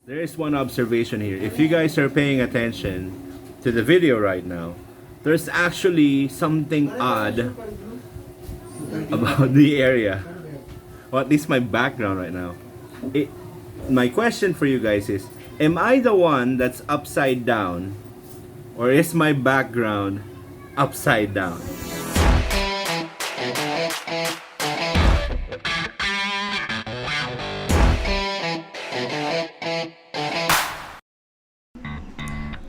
There is one observation here. If you guys are paying attention to the video right now, there's actually something odd about the area. Or at least my background right now. My question for you guys is, am I the one that's upside down? Or is my background upside down?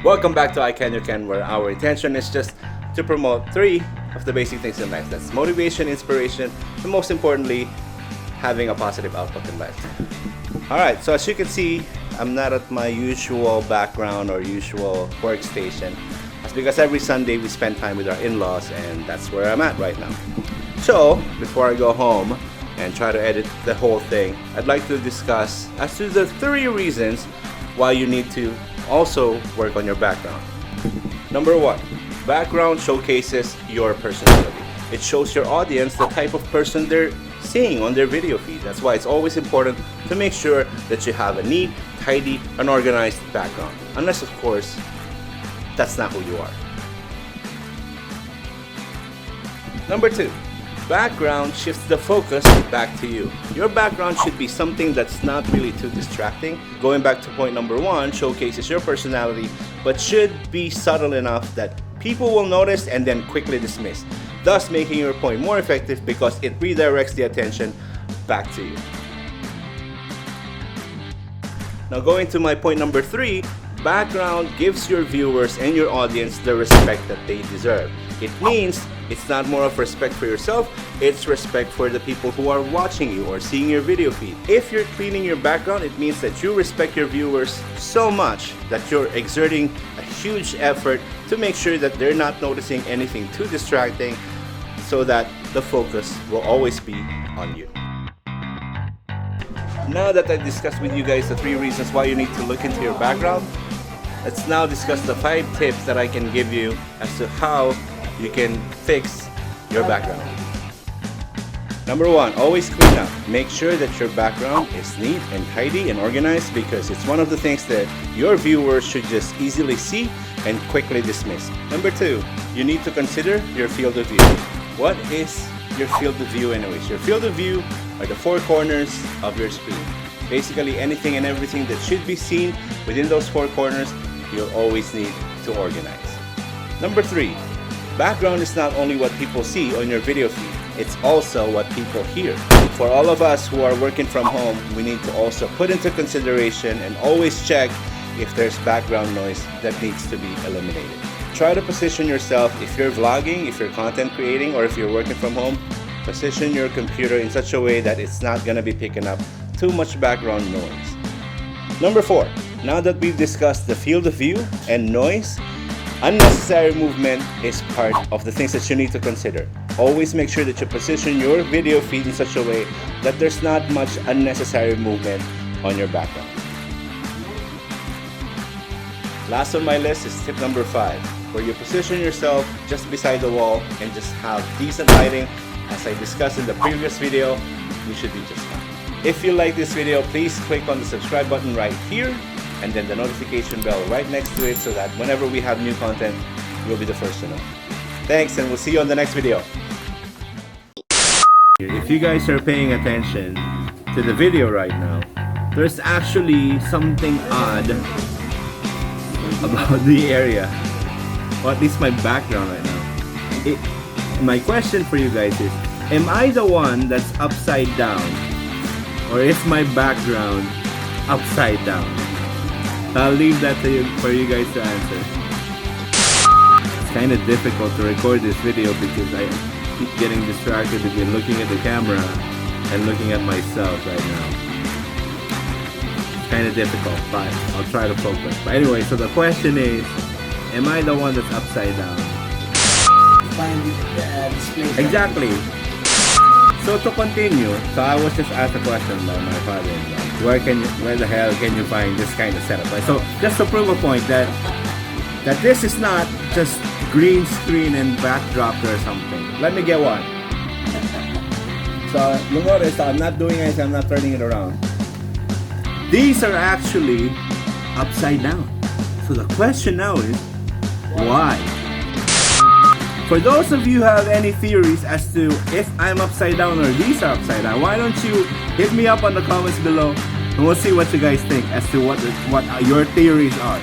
Welcome back to I Can You Can, where our intention is just to promote 3 of the basic things in life. That's motivation, inspiration, and most importantly, having a positive outlook in life. Alright, so as you can see, I'm not at my usual background or usual workstation. That's because every Sunday we spend time with our in-laws, and that's where I'm at right now. So, before I go home and try to edit the whole thing, I'd like to discuss as to the 3 reasons why you need to also work on your background. Number 1, background showcases your personality. It shows your audience the type of person they're seeing on their video feed. That's why it's always important to make sure that you have a neat, tidy, and organized background. Unless, of course, that's not who you are. Number 2, background shifts the focus back to you. Your background should be something that's not really too distracting. Going back to point number 1, showcases your personality, but should be subtle enough that people will notice and then quickly dismiss, thus making your point more effective because it redirects the attention back to you. Now going to my point number 3, background gives your viewers and your audience the respect that they deserve. It means it's not more of respect for yourself, it's respect for the people who are watching you or seeing your video feed. If you're cleaning your background, it means that you respect your viewers so much that you're exerting a huge effort to make sure that they're not noticing anything too distracting, so that the focus will always be on you. Now that I've discussed with you guys the 3 reasons why you need to look into your background, let's now discuss the 5 tips that I can give you as to how you can fix your background. Number 1, always clean up. Make sure that your background is neat and tidy and organized, because it's one of the things that your viewers should just easily see and quickly dismiss. Number 2, you need to consider your field of view. What is your field of view anyways? Your field of view are the 4 corners of your screen. Basically anything and everything that should be seen within those 4 corners, you'll always need to organize. Number 3, background is not only what people see on your video feed, it's also what people hear. For all of us who are working from home, we need to also put into consideration and always check if there's background noise that needs to be eliminated. Try to position yourself, if you're vlogging, if you're content creating, or if you're working from home, position your computer in such a way that it's not going to be picking up too much background noise. Number 4, now that we've discussed the field of view and noise, unnecessary movement is part of the things that you need to consider. Always make sure that you position your video feed in such a way that there's not much unnecessary movement on your background. Last on my list is tip number 5, where you position yourself just beside the wall and just have decent lighting. As I discussed in the previous video, you should be just fine. If you like this video, please click on the subscribe button right here and then the notification bell right next to it, so that whenever we have new content, you'll be the first to know. Thanks, and we'll see you on the next video. If you guys are paying attention to the video right now, there's actually something odd about the area, or at least my background right now. My question for you guys is, am I the one that's upside down, or is my background upside down? I'll leave that to you, for you guys to answer. It's kind of difficult to record this video because I keep getting distracted between looking at the camera and looking at myself right now. It's kind of difficult, but I'll try to focus. But anyway, so the question is, am I the one that's upside down? Find the display. Exactly. So to continue, so I was just asked a question by my father-in-law. Where the hell can you find this kind of setup? Right? So just to prove a point that this is not just green screen and backdrop or something. Let me get one. So you notice I'm not doing anything, I'm not turning it around. these are actually upside down. So the question now is, why? For those of you who have any theories as to if I'm upside down or these are upside down, why don't you hit me up on the comments below and we'll see what you guys think as to what your theories are.